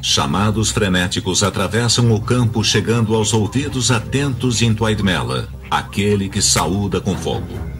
Chamados frenéticos atravessam o campo, chegando aos ouvidos atentos de Entwaidmela, aquele que saúda com fogo.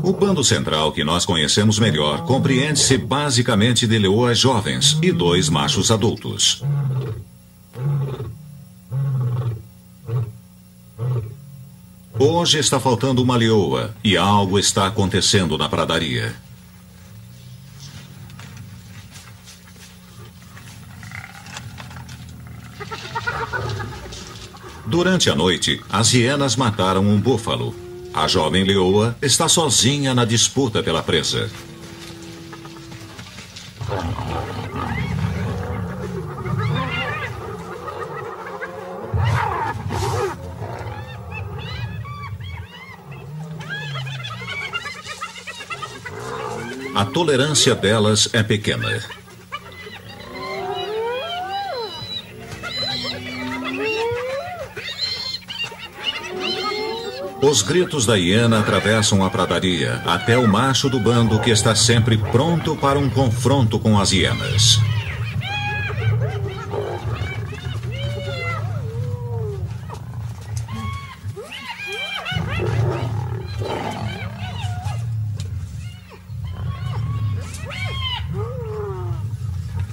O bando central que nós conhecemos melhor compreende-se basicamente de leoas jovens e 2 machos adultos. Hoje está faltando uma leoa e algo está acontecendo na pradaria. Durante a noite, as hienas mataram um búfalo. A jovem leoa está sozinha na disputa pela presa. A tolerância delas é pequena. Os gritos da hiena atravessam a pradaria até o macho do bando, que está sempre pronto para um confronto com as hienas.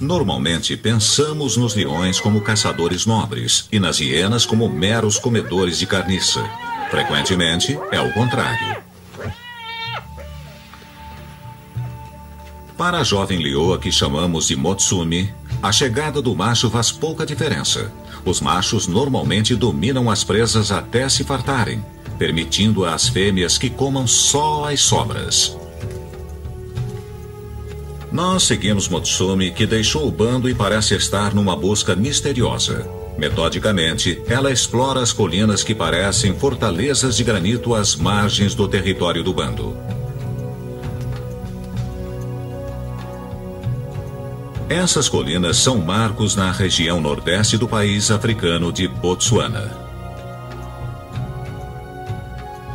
Normalmente pensamos nos leões como caçadores nobres e nas hienas como meros comedores de carniça. Frequentemente é o contrário. Para a jovem leoa que chamamos de Motsumi, a chegada do macho faz pouca diferença. Os machos normalmente dominam as presas até se fartarem, permitindo às fêmeas que comam só as sobras. Nós seguimos Motsumi, que deixou o bando e parece estar numa busca misteriosa. Metodicamente, ela explora as colinas que parecem fortalezas de granito às margens do território do bando. Essas colinas são marcos na região nordeste do país africano de Botsuana.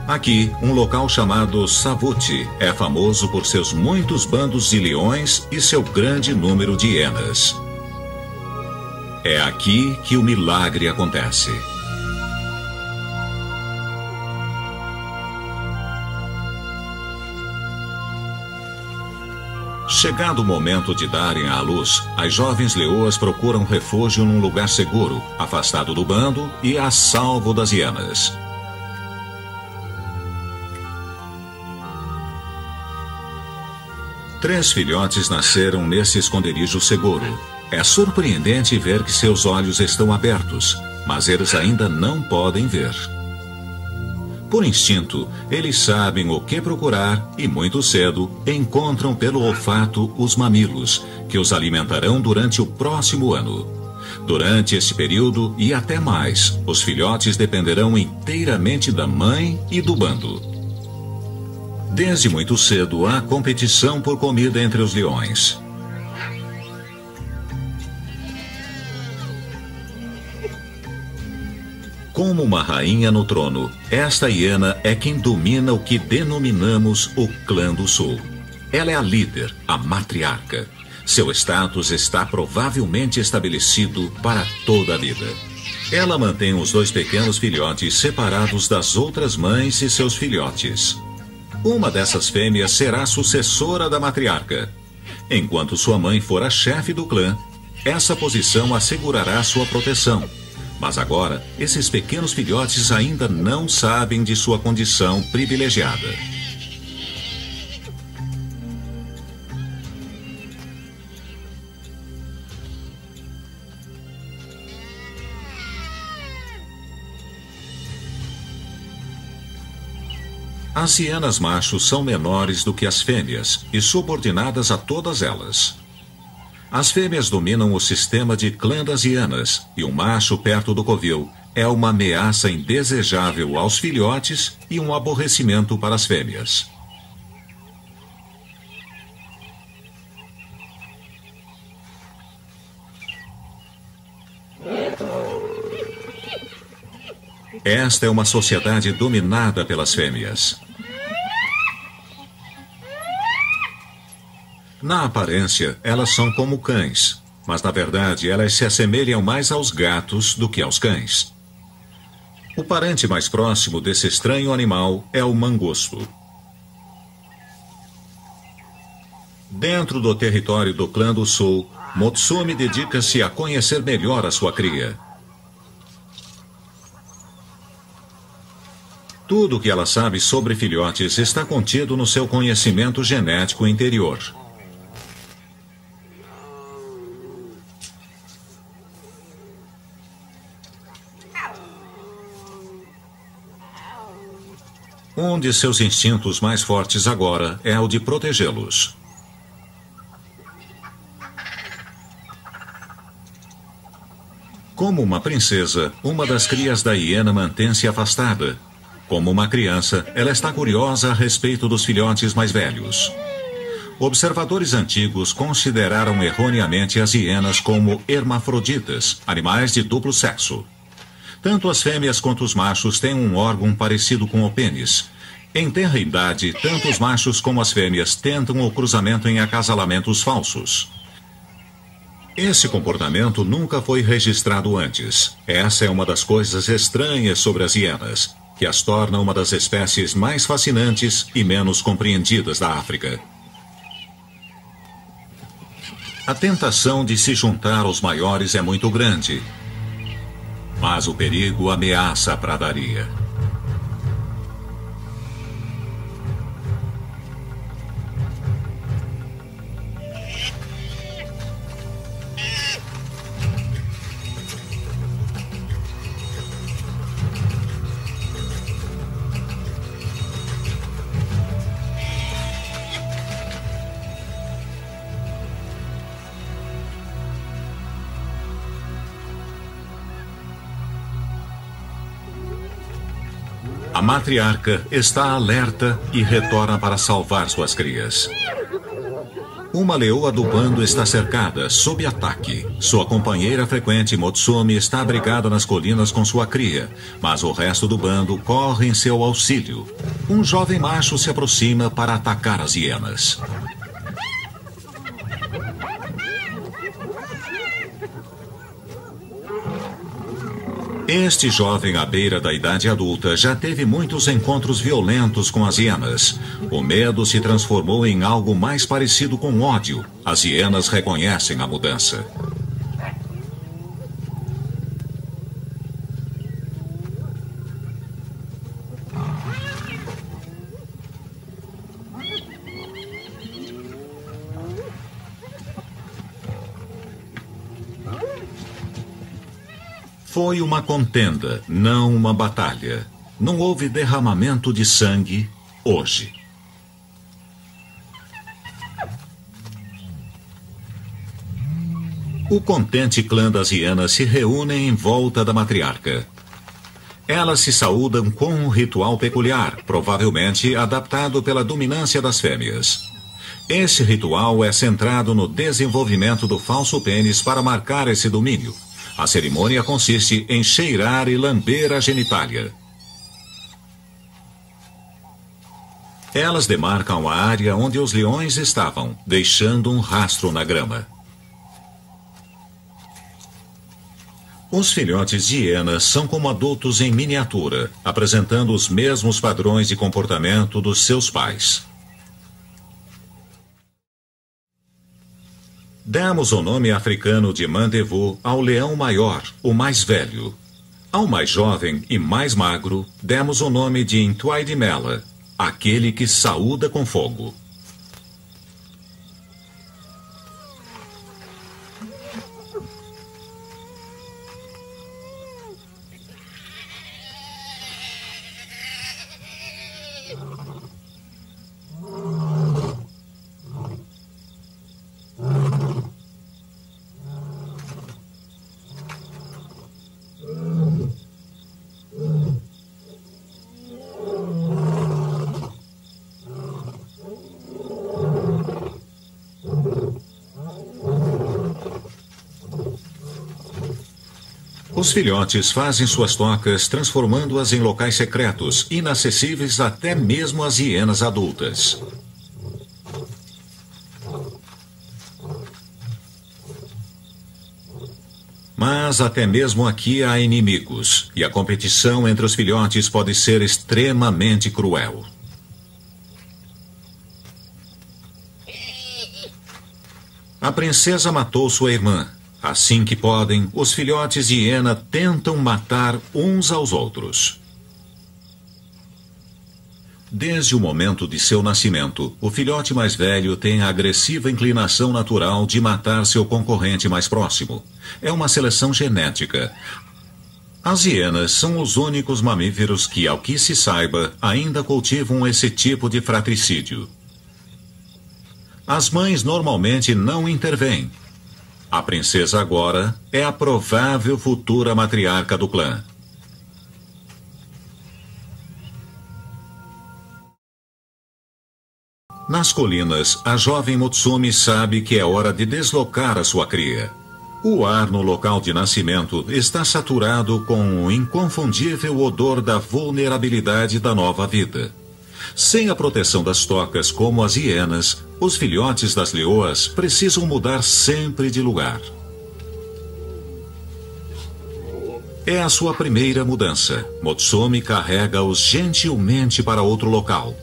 Aqui, um local chamado Savuti é famoso por seus muitos bandos de leões e seu grande número de hienas. É aqui que o milagre acontece. Chegado o momento de darem à luz, as jovens leoas procuram refúgio num lugar seguro, afastado do bando e a salvo das hienas. Três filhotes nasceram nesse esconderijo seguro. É surpreendente ver que seus olhos estão abertos, mas eles ainda não podem ver. Por instinto, eles sabem o que procurar e, muito cedo, encontram pelo olfato os mamilos, que os alimentarão durante o próximo ano. Durante esse período e até mais, os filhotes dependerão inteiramente da mãe e do bando. Desde muito cedo há competição por comida entre os leões. Como uma rainha no trono, esta hiena é quem domina o que denominamos o Clã do Sul. Ela é a líder, a matriarca. Seu status está provavelmente estabelecido para toda a vida. Ela mantém os dois pequenos filhotes separados das outras mães e seus filhotes. Uma dessas fêmeas será a sucessora da matriarca. Enquanto sua mãe for a chefe do clã, essa posição assegurará sua proteção. Mas agora, esses pequenos filhotes ainda não sabem de sua condição privilegiada. As hienas machos são menores do que as fêmeas e subordinadas a todas elas. As fêmeas dominam o sistema de clã das hienas e um macho perto do covil é uma ameaça indesejável aos filhotes e um aborrecimento para as fêmeas. Esta é uma sociedade dominada pelas fêmeas. Na aparência, elas são como cães, mas na verdade elas se assemelham mais aos gatos do que aos cães. O parente mais próximo desse estranho animal é o mangosto. Dentro do território do Clã do Sul, Motsumi dedica-se a conhecer melhor a sua cria. Tudo o que ela sabe sobre filhotes está contido no seu conhecimento genético interior. Um de seus instintos mais fortes agora é o de protegê-los. Como uma princesa, uma das crias da hiena mantém-se afastada. Como uma criança, ela está curiosa a respeito dos filhotes mais velhos. Observadores antigos consideraram erroneamente as hienas como hermafroditas, animais de duplo sexo. Tanto as fêmeas quanto os machos têm um órgão parecido com o pênis. Em tenra idade, tanto os machos como as fêmeas tentam o cruzamento em acasalamentos falsos. Esse comportamento nunca foi registrado antes. Essa é uma das coisas estranhas sobre as hienas, que as torna uma das espécies mais fascinantes e menos compreendidas da África. A tentação de se juntar aos maiores é muito grande, mas o perigo ameaça a pradaria. A matriarca está alerta e retorna para salvar suas crias. Uma leoa do bando está cercada, sob ataque. Sua companheira frequente, Motsumi, está abrigada nas colinas com sua cria, mas o resto do bando corre em seu auxílio. Um jovem macho se aproxima para atacar as hienas. Este jovem à beira da idade adulta já teve muitos encontros violentos com as hienas. O medo se transformou em algo mais parecido com ódio. As hienas reconhecem a mudança. Foi uma contenda, não uma batalha. Não houve derramamento de sangue hoje. O contente clã das hienas se reúne em volta da matriarca. Elas se saúdam com um ritual peculiar, provavelmente adaptado pela dominância das fêmeas. Esse ritual é centrado no desenvolvimento do falso pênis para marcar esse domínio. A cerimônia consiste em cheirar e lamber a genitália. Elas demarcam a área onde os leões estavam, deixando um rastro na grama. Os filhotes de hienas são como adultos em miniatura, apresentando os mesmos padrões de comportamento dos seus pais. Demos o nome africano de Mandevou ao leão maior, o mais velho. Ao mais jovem e mais magro, demos o nome de Ntwaidimela, aquele que saúda com fogo. Os filhotes fazem suas tocas, transformando-as em locais secretos, inacessíveis até mesmo às hienas adultas. Mas até mesmo aqui há inimigos, e a competição entre os filhotes pode ser extremamente cruel. A princesa matou sua irmã. Assim que podem, os filhotes de hiena tentam matar uns aos outros. Desde o momento de seu nascimento, o filhote mais velho tem a agressiva inclinação natural de matar seu concorrente mais próximo. É uma seleção genética. As hienas são os únicos mamíferos que, ao que se saiba, ainda cultivam esse tipo de fratricídio. As mães normalmente não intervêm. A princesa agora é a provável futura matriarca do clã. Nas colinas, a jovem Mutsumi sabe que é hora de deslocar a sua cria. O ar no local de nascimento está saturado com o inconfundível odor da vulnerabilidade da nova vida. Sem a proteção das tocas como as hienas, os filhotes das leoas precisam mudar sempre de lugar. É a sua primeira mudança. Mutsumi carrega-os gentilmente para outro local.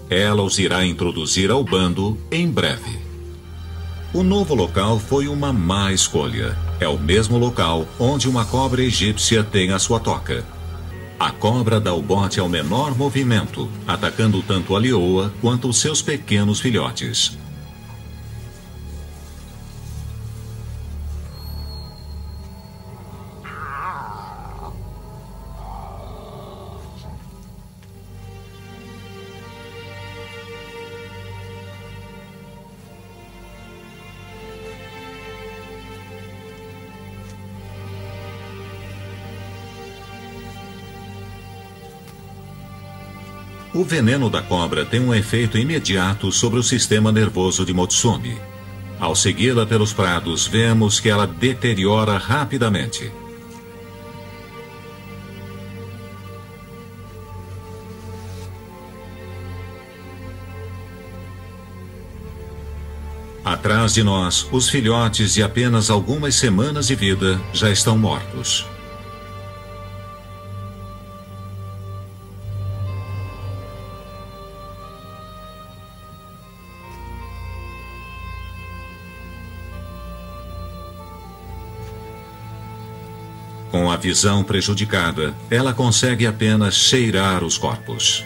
Ela os irá introduzir ao bando em breve. O novo local foi uma má escolha. É o mesmo local onde uma cobra egípcia tem a sua toca. A cobra dá o bote ao menor movimento, atacando tanto a leoa quanto os seus pequenos filhotes. O veneno da cobra tem um efeito imediato sobre o sistema nervoso de Mutsumi. Ao segui-la pelos prados, vemos que ela deteriora rapidamente. Atrás de nós, os filhotes de apenas algumas semanas de vida já estão mortos. Com a visão prejudicada, ela consegue apenas cheirar os corpos.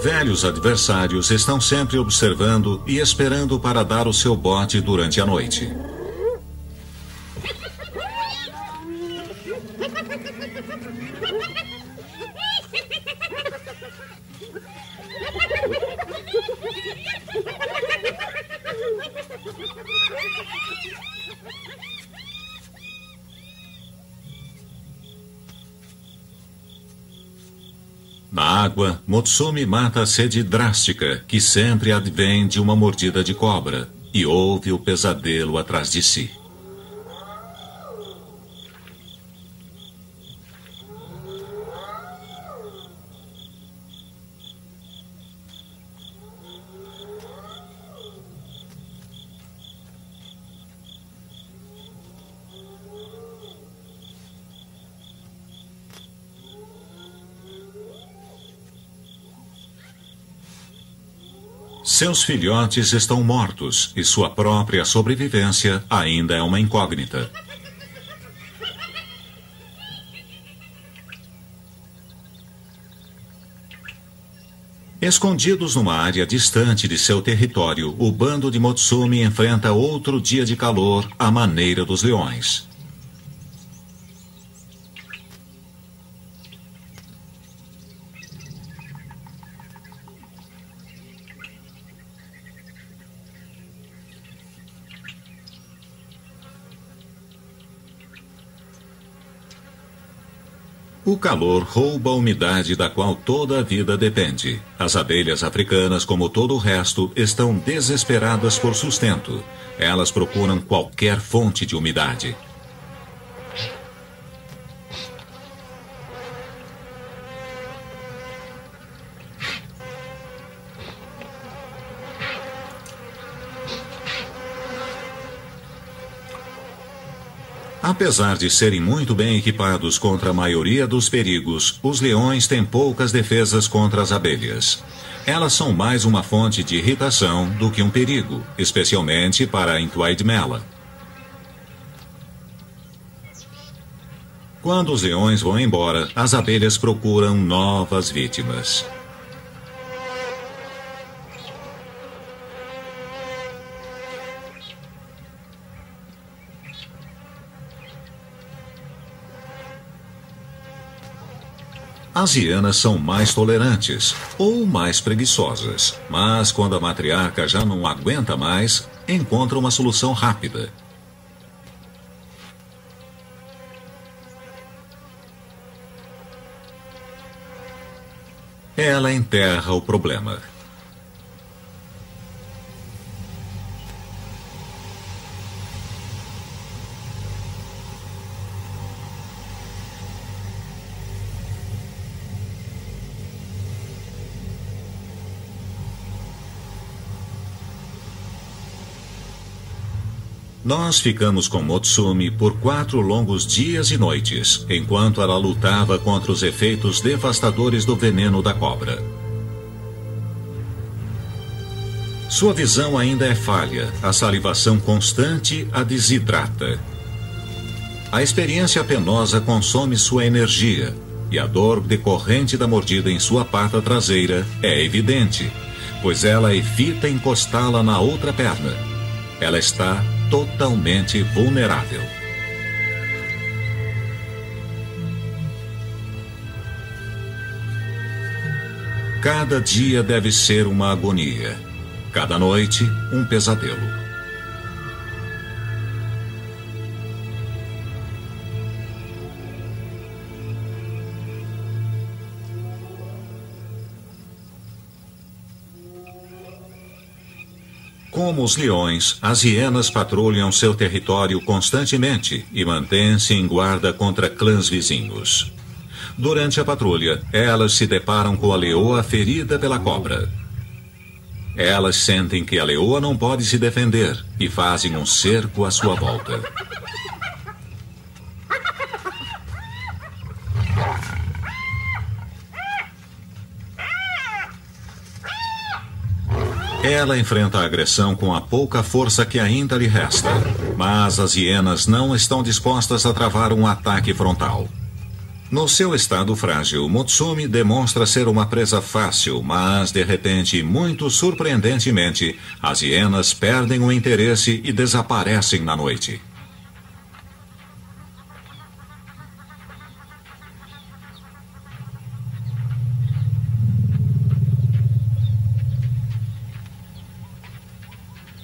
Velhos adversários estão sempre observando e esperando para dar o seu bote durante a noite. Na água, Motsumi mata a sede drástica que sempre advém de uma mordida de cobra e ouve o pesadelo atrás de si. Seus filhotes estão mortos e sua própria sobrevivência ainda é uma incógnita. Escondidos numa área distante de seu território, o bando de Motsumi enfrenta outro dia de calor à maneira dos leões. O calor rouba a umidade da qual toda a vida depende. As abelhas africanas, como todo o resto, estão desesperadas por sustento. Elas procuram qualquer fonte de umidade. Apesar de serem muito bem equipados contra a maioria dos perigos, os leões têm poucas defesas contra as abelhas. Elas são mais uma fonte de irritação do que um perigo, especialmente para a Intwaidmela. Quando os leões vão embora, as abelhas procuram novas vítimas. As hienas são mais tolerantes ou mais preguiçosas, mas quando a matriarca já não aguenta mais, encontra uma solução rápida. Ela enterra o problema. Nós ficamos com Motsumi por 4 longos dias e noites, enquanto ela lutava contra os efeitos devastadores do veneno da cobra. Sua visão ainda é falha, a salivação constante a desidrata. A experiência penosa consome sua energia, e a dor decorrente da mordida em sua pata traseira é evidente, pois ela evita encostá-la na outra perna. Ela está totalmente vulnerável. Cada dia deve ser uma agonia. Cada noite, um pesadelo. Como os leões, as hienas patrulham seu território constantemente e mantêm-se em guarda contra clãs vizinhos. Durante a patrulha, elas se deparam com a leoa ferida pela cobra. Elas sentem que a leoa não pode se defender e fazem um cerco à sua volta. Ela enfrenta a agressão com a pouca força que ainda lhe resta, mas as hienas não estão dispostas a travar um ataque frontal. No seu estado frágil, Mutsumi demonstra ser uma presa fácil, mas, de repente, muito surpreendentemente, as hienas perdem o interesse e desaparecem na noite.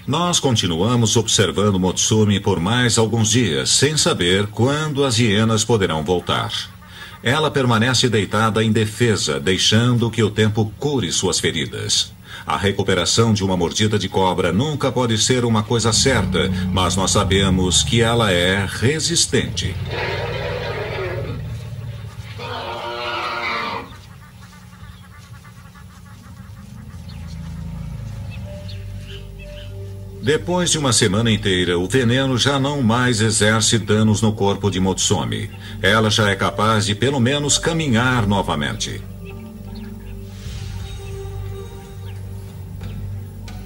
Nós continuamos observando Mutsumi por mais alguns dias, sem saber quando as hienas poderão voltar. Ela permanece deitada indefesa, deixando que o tempo cure suas feridas. A recuperação de uma mordida de cobra nunca pode ser uma coisa certa, mas nós sabemos que ela é resistente. Depois de uma semana inteira, o veneno já não mais exerce danos no corpo de Mutsumi. Ela já é capaz de pelo menos caminhar novamente.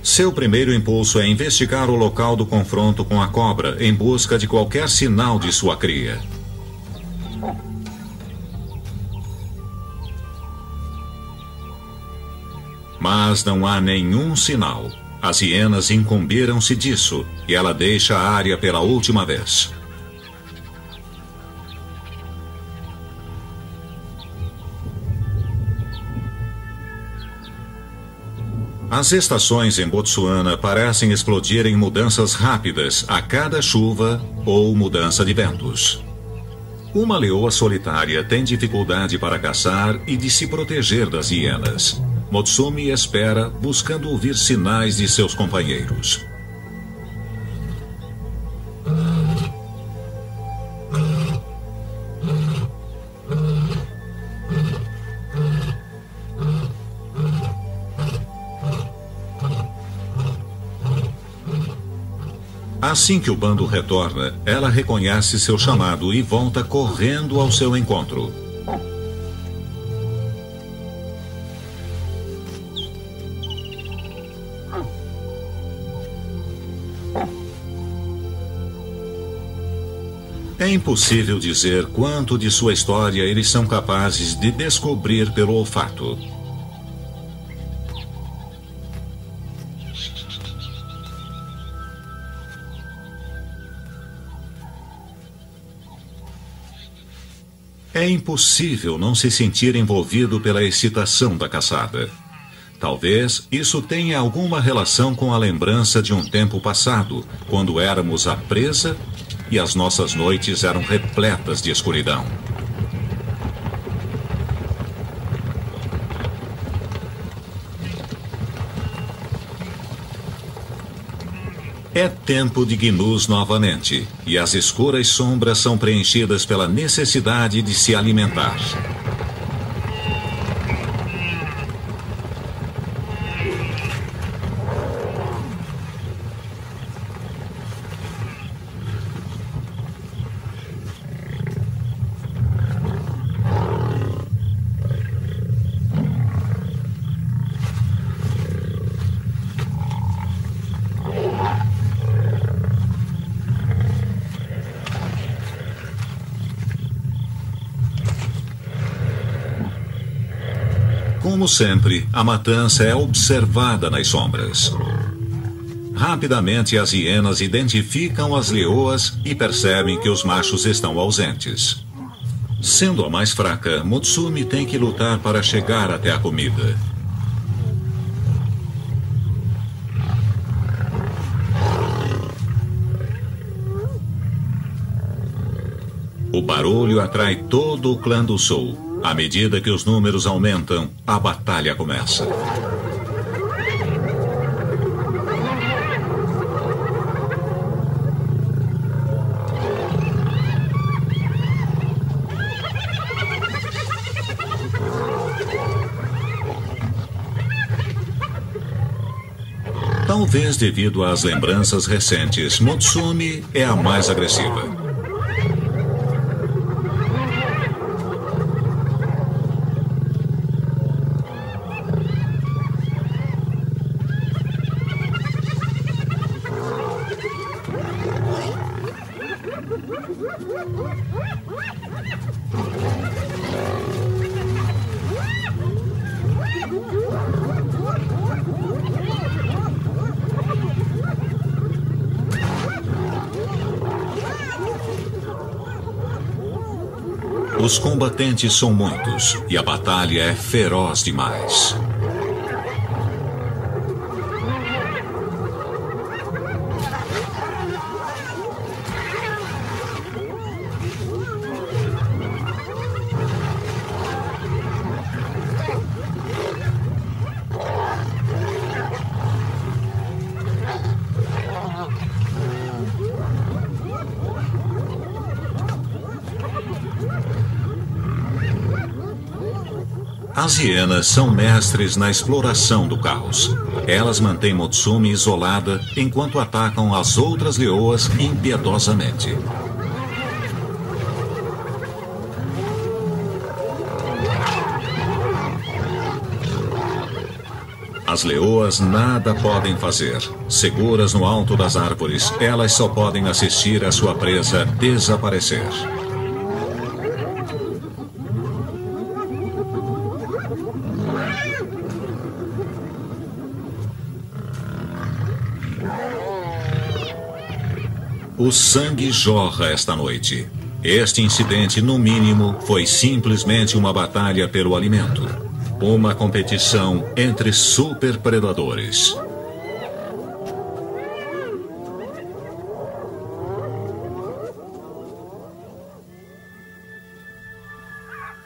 Seu primeiro impulso é investigar o local do confronto com a cobra em busca de qualquer sinal de sua cria. Mas não há nenhum sinal. As hienas incumbiram-se disso e ela deixa a área pela última vez. As estações em Botsuana parecem explodir em mudanças rápidas a cada chuva ou mudança de ventos. Uma leoa solitária tem dificuldade para caçar e de se proteger das hienas. Mutsumi espera, buscando ouvir sinais de seus companheiros. Assim que o bando retorna, ela reconhece seu chamado e volta correndo ao seu encontro. É impossível dizer quanto de sua história eles são capazes de descobrir pelo olfato. É impossível não se sentir envolvido pela excitação da caçada. Talvez isso tenha alguma relação com a lembrança de um tempo passado, quando éramos a presa e as nossas noites eram repletas de escuridão. É tempo de gnus novamente, e as escuras sombras são preenchidas pela necessidade de se alimentar. Como sempre, a matança é observada nas sombras. Rapidamente, as hienas identificam as leoas e percebem que os machos estão ausentes. Sendo a mais fraca, Mutsumi tem que lutar para chegar até a comida. O barulho atrai todo o clã do sul. À medida que os números aumentam, a batalha começa. Talvez devido às lembranças recentes, Mutsumi é a mais agressiva. Os combatentes são muitos e a batalha é feroz demais. As hienas são mestres na exploração do caos. Elas mantêm Motsumi isolada enquanto atacam as outras leoas impiedosamente. As leoas nada podem fazer. Seguras no alto das árvores, elas só podem assistir a sua presa desaparecer. O sangue jorra esta noite. Este incidente, no mínimo, foi simplesmente uma batalha pelo alimento. Uma competição entre superpredadores.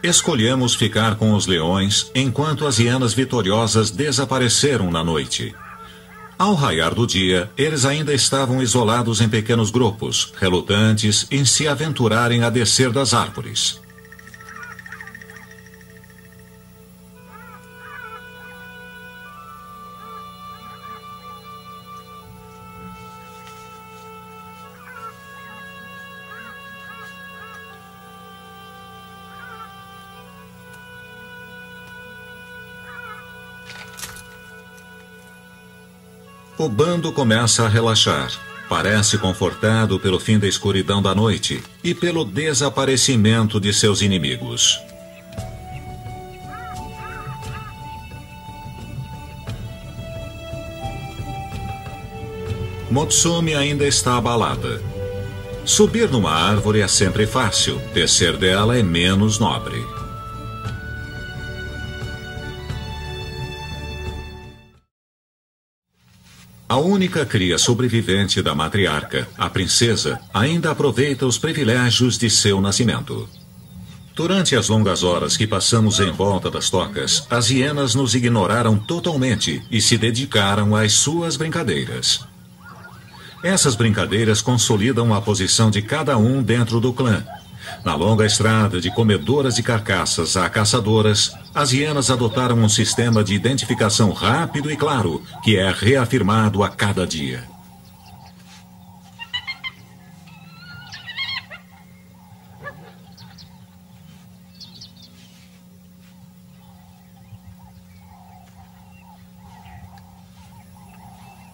Escolhemos ficar com os leões enquanto as hienas vitoriosas desapareceram na noite. Ao raiar do dia, eles ainda estavam isolados em pequenos grupos, relutantes em se aventurarem a descer das árvores. O bando começa a relaxar. Parece confortado pelo fim da escuridão da noite e pelo desaparecimento de seus inimigos. Motsumi ainda está abalada. Subir numa árvore é sempre fácil, descer dela é menos nobre. A única cria sobrevivente da matriarca, a princesa, ainda aproveita os privilégios de seu nascimento. Durante as longas horas que passamos em volta das tocas, as hienas nos ignoraram totalmente e se dedicaram às suas brincadeiras. Essas brincadeiras consolidam a posição de cada um dentro do clã. Na longa estrada de comedoras de carcaças a caçadoras, as hienas adotaram um sistema de identificação rápido e claro, que é reafirmado a cada dia.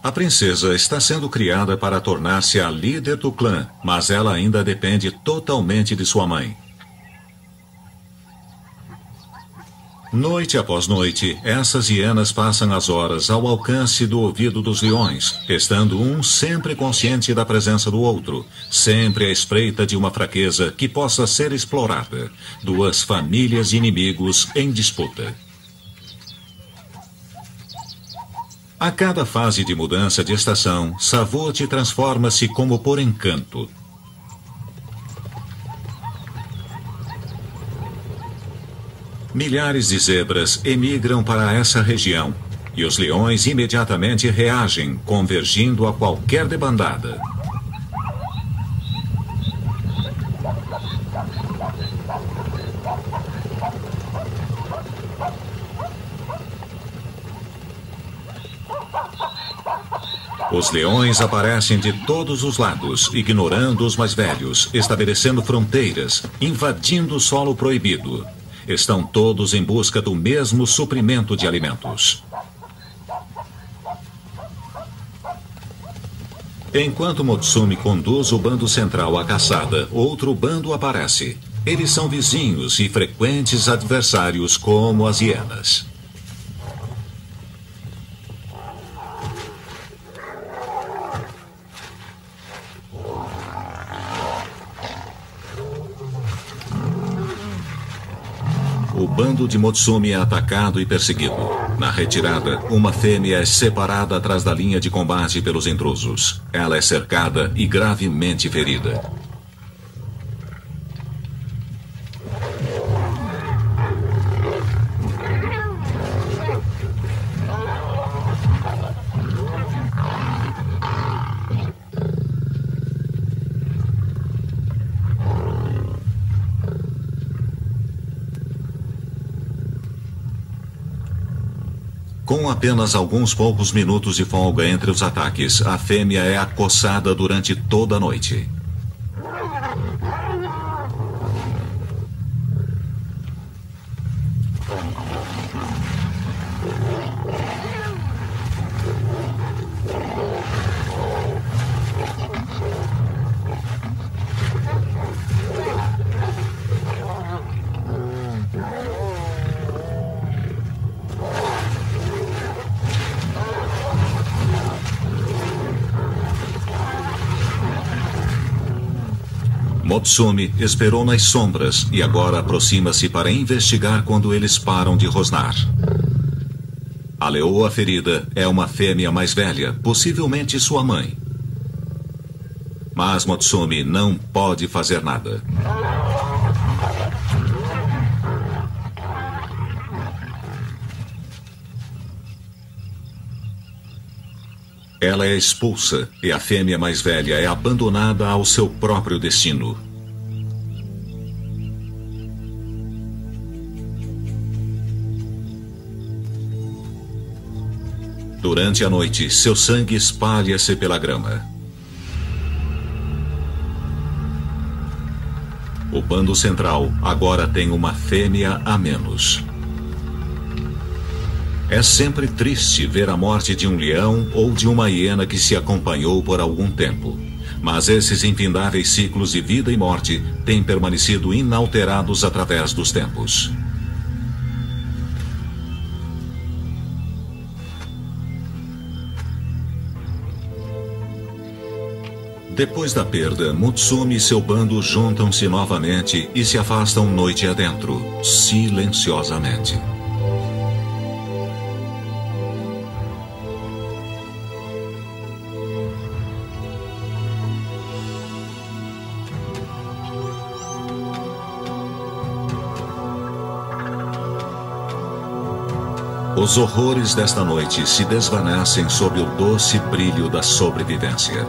A princesa está sendo criada para tornar-se a líder do clã, mas ela ainda depende totalmente de sua mãe. Noite após noite, essas hienas passam as horas ao alcance do ouvido dos leões, estando um sempre consciente da presença do outro, sempre à espreita de uma fraqueza que possa ser explorada. Duas famílias de inimigos em disputa. A cada fase de mudança de estação, Savot transforma-se como por encanto. Milhares de zebras emigram para essa região, e os leões imediatamente reagem, convergindo a qualquer debandada. Os leões aparecem de todos os lados, ignorando os mais velhos, estabelecendo fronteiras, invadindo o solo proibido. Estão todos em busca do mesmo suprimento de alimentos. Enquanto Motsumi conduz o bando central à caçada, outro bando aparece. Eles são vizinhos e frequentes adversários como as hienas. O bando de Motsumi é atacado e perseguido. Na retirada, uma fêmea é separada atrás da linha de combate pelos intrusos. Ela é cercada e gravemente ferida. Com apenas alguns poucos minutos de folga entre os ataques, a fêmea é acossada durante toda a noite. Motsumi esperou nas sombras e agora aproxima-se para investigar quando eles param de rosnar. A leoa ferida é uma fêmea mais velha, possivelmente sua mãe. Mas Motsumi não pode fazer nada. Ela é expulsa e a fêmea mais velha é abandonada ao seu próprio destino. Durante a noite, seu sangue espalha-se pela grama. O bando central agora tem uma fêmea a menos. É sempre triste ver a morte de um leão ou de uma hiena que se acompanhou por algum tempo. Mas esses infindáveis ciclos de vida e morte têm permanecido inalterados através dos tempos. Depois da perda, Motsumi e seu bando juntam-se novamente e se afastam noite adentro, silenciosamente. Os horrores desta noite se desvanecem sob o doce brilho da sobrevivência.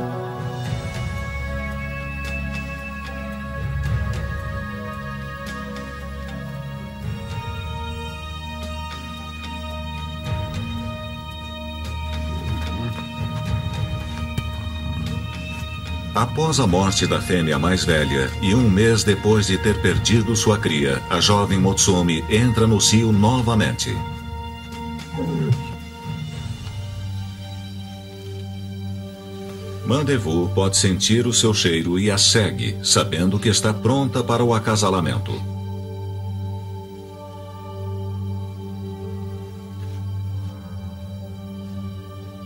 Após a morte da fêmea mais velha e um mês depois de ter perdido sua cria, a jovem Motsumi entra no cio novamente. Mandevu pode sentir o seu cheiro e a segue, sabendo que está pronta para o acasalamento.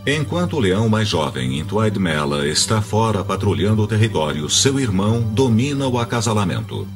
Enquanto o leão mais jovem, Intwaid Mela, está fora patrulhando o território, seu irmão domina o acasalamento.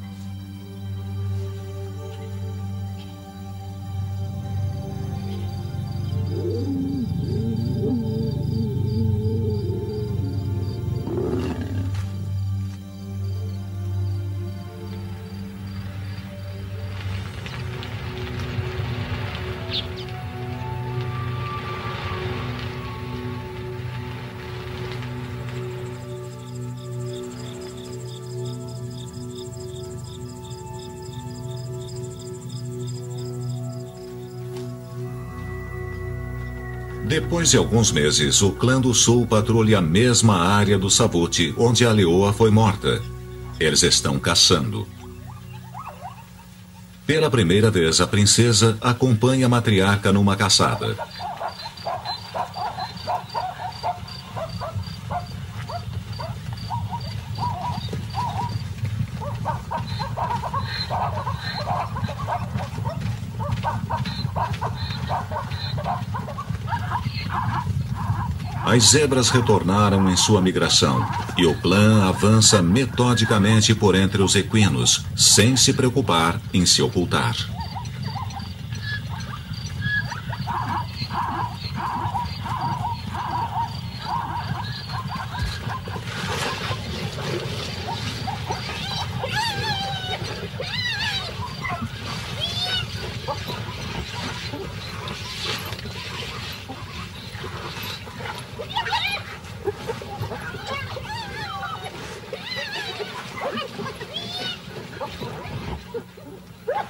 Depois de alguns meses, o clã do sul patrulha a mesma área do Savut, onde a leoa foi morta. Eles estão caçando. Pela primeira vez, a princesa acompanha a matriarca numa caçada. As zebras retornaram em sua migração, e o clã avança metodicamente por entre os equinos, sem se preocupar em se ocultar.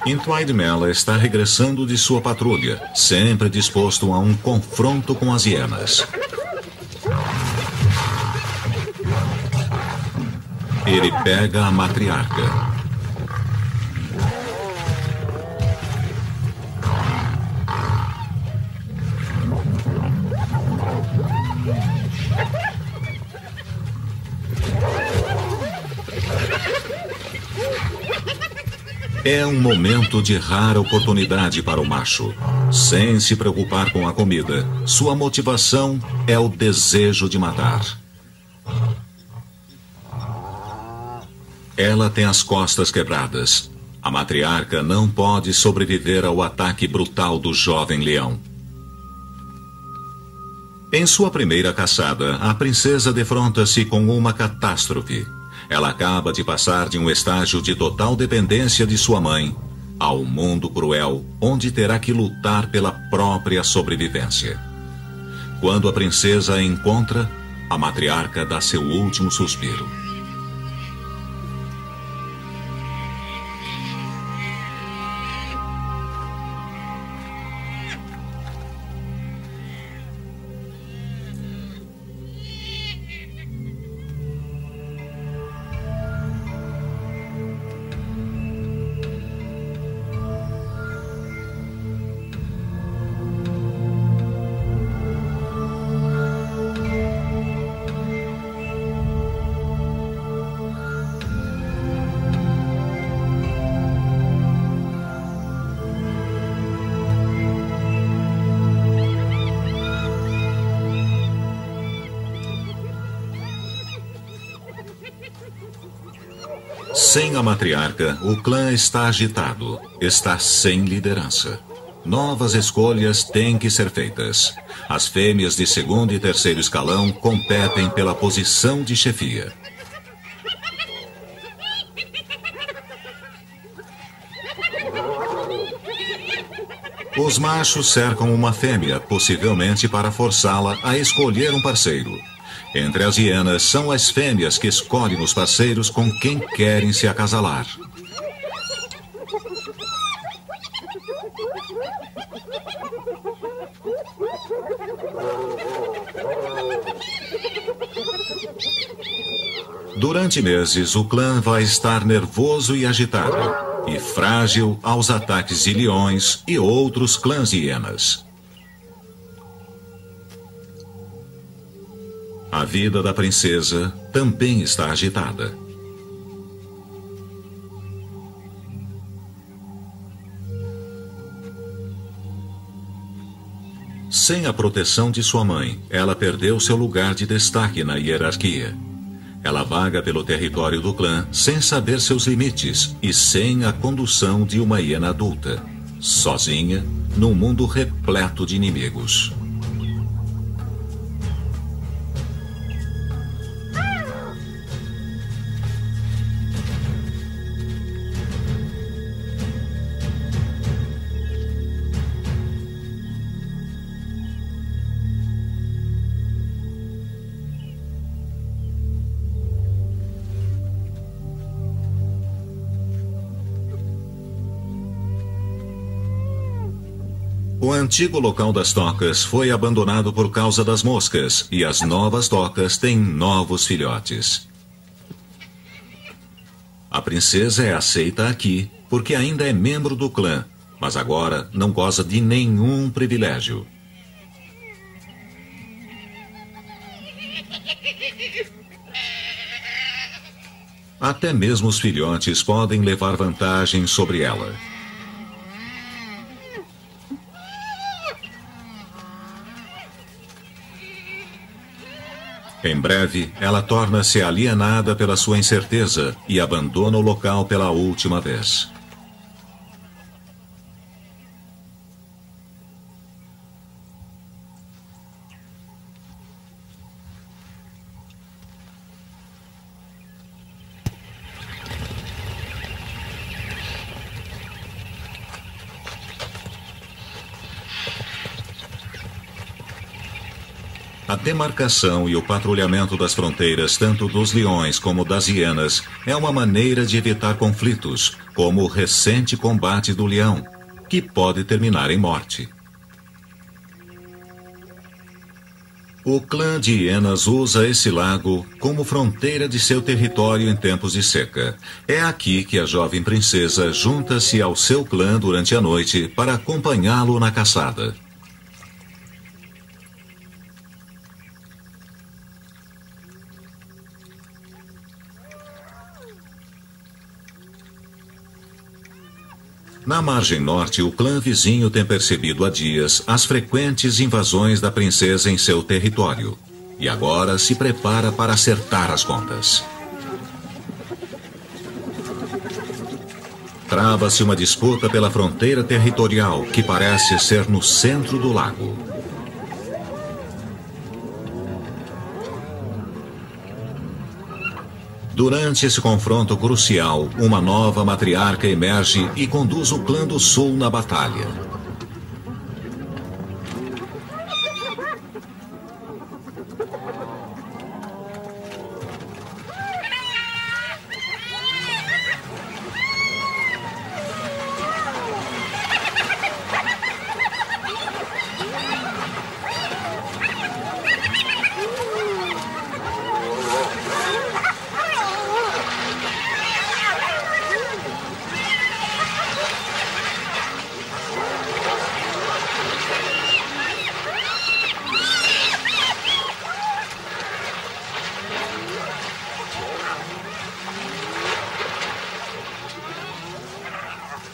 Entwydmela está regressando de sua patrulha, sempre disposto a um confronto com as hienas. Ele pega a matriarca. É um momento de rara oportunidade para o macho. Sem se preocupar com a comida, sua motivação é o desejo de matar. Ela tem as costas quebradas. A matriarca não pode sobreviver ao ataque brutal do jovem leão. Em sua primeira caçada, a princesa defronta-se com uma catástrofe. Ela acaba de passar de um estágio de total dependência de sua mãe ao mundo cruel, onde terá que lutar pela própria sobrevivência. Quando a princesa a encontra, a matriarca dá seu último suspiro. Sem a matriarca, o clã está agitado, está sem liderança. Novas escolhas têm que ser feitas. As fêmeas de segundo e terceiro escalão competem pela posição de chefia. Os machos cercam uma fêmea, possivelmente para forçá-la a escolher um parceiro. Entre as hienas, são as fêmeas que escolhem os parceiros com quem querem se acasalar. Durante meses, o clã vai estar nervoso e agitado, e frágil aos ataques de leões e outros clãs de hienas. A vida da princesa também está agitada. Sem a proteção de sua mãe, ela perdeu seu lugar de destaque na hierarquia. Ela vaga pelo território do clã sem saber seus limites e sem a condução de uma hiena adulta, sozinha, num mundo repleto de inimigos. O antigo local das tocas foi abandonado por causa das moscas, e as novas tocas têm novos filhotes. A princesa é aceita aqui porque ainda é membro do clã, mas agora não goza de nenhum privilégio. Até mesmo os filhotes podem levar vantagem sobre ela. Em breve, ela torna-se alienada pela sua incerteza e abandona o local pela última vez. A demarcação e o patrulhamento das fronteiras, tanto dos leões como das hienas, é uma maneira de evitar conflitos, como o recente combate do leão, que pode terminar em morte. O clã de hienas usa esse lago como fronteira de seu território em tempos de seca. É aqui que a jovem princesa junta-se ao seu clã durante a noite para acompanhá-lo na caçada. Na margem norte, o clã vizinho tem percebido há dias as frequentes invasões da princesa em seu território. E agora se prepara para acertar as contas. Trava-se uma disputa pela fronteira territorial, que parece ser no centro do lago. Durante esse confronto crucial, uma nova matriarca emerge e conduz o clã do sul na batalha.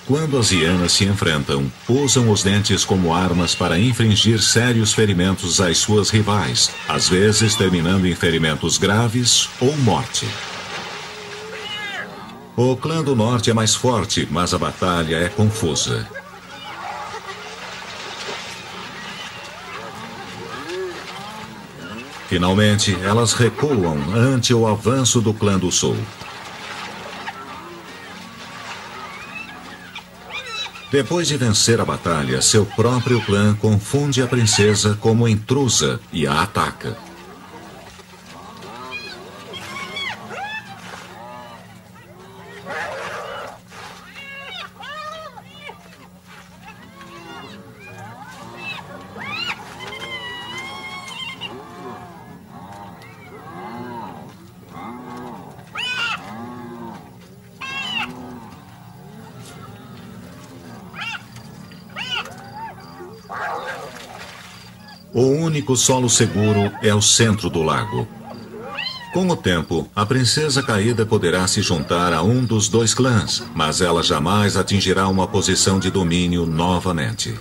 Quando as hienas se enfrentam, usam os dentes como armas para infligir sérios ferimentos às suas rivais, às vezes terminando em ferimentos graves ou morte. O clã do norte é mais forte, mas a batalha é confusa. Finalmente, elas recuam ante o avanço do clã do sul. Depois de vencer a batalha, seu próprio clã confunde a princesa como intrusa e a ataca. O único solo seguro é o centro do lago. Com o tempo, a princesa caída poderá se juntar a um dos dois clãs, mas ela jamais atingirá uma posição de domínio novamente.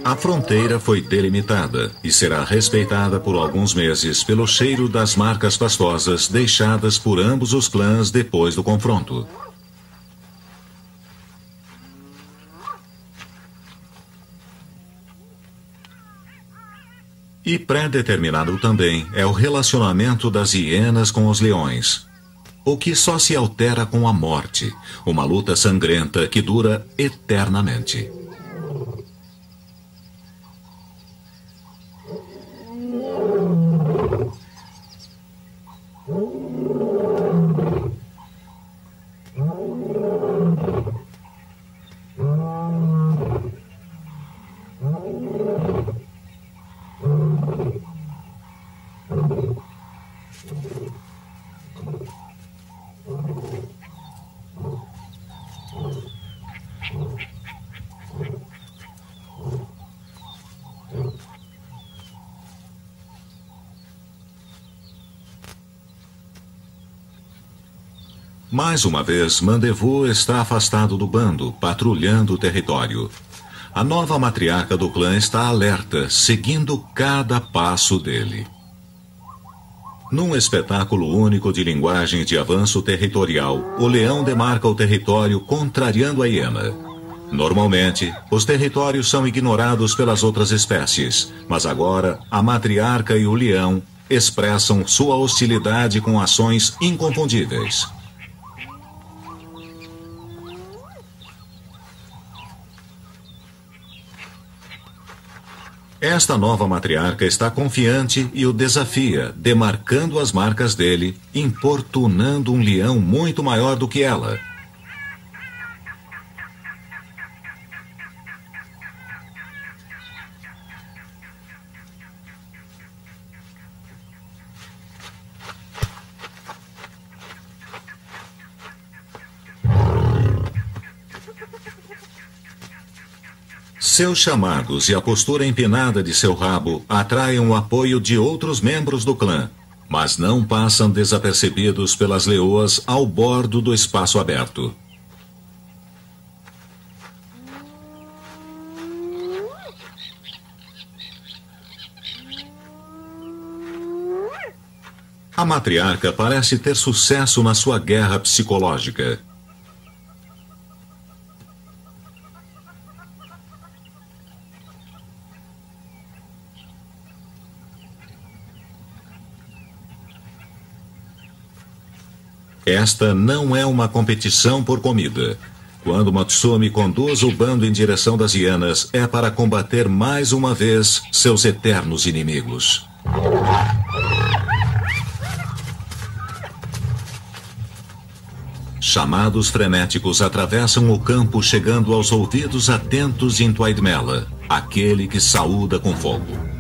A fronteira foi delimitada e será respeitada por alguns meses pelo cheiro das marcas pastosas deixadas por ambos os clãs depois do confronto. E pré-determinado também é o relacionamento das hienas com os leões, o que só se altera com a morte, uma luta sangrenta que dura eternamente. Mais uma vez, Mandevu está afastado do bando, patrulhando o território. A nova matriarca do clã está alerta, seguindo cada passo dele. Num espetáculo único de linguagem de avanço territorial, o leão demarca o território contrariando a hiena. Normalmente, os territórios são ignorados pelas outras espécies, mas agora a matriarca e o leão expressam sua hostilidade com ações inconfundíveis. Esta nova matriarca está confiante e o desafia, demarcando as marcas dele, importunando um leão muito maior do que ela. Seus chamados e a postura empinada de seu rabo atraem o apoio de outros membros do clã, mas não passam desapercebidos pelas leoas ao bordo do espaço aberto. A matriarca parece ter sucesso na sua guerra psicológica. Esta não é uma competição por comida. Quando Matsumi conduz o bando em direção das hienas, é para combater mais uma vez seus eternos inimigos. Chamados frenéticos atravessam o campo, chegando aos ouvidos atentos de Ntwaidmela, aquele que saúda com fogo.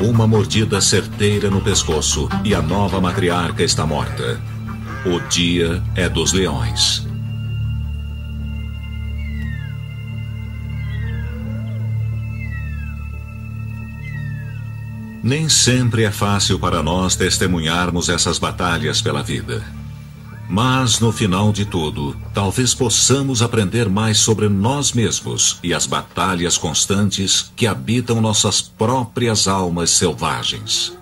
Uma mordida certeira no pescoço e a nova matriarca está morta. O dia é dos leões. Nem sempre é fácil para nós testemunharmos essas batalhas pela vida. Mas, no final de tudo, talvez possamos aprender mais sobre nós mesmos e as batalhas constantes que habitam nossas próprias almas selvagens.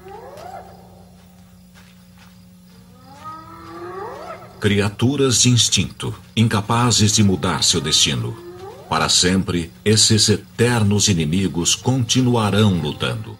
Criaturas de instinto, incapazes de mudar seu destino. Para sempre, esses eternos inimigos continuarão lutando.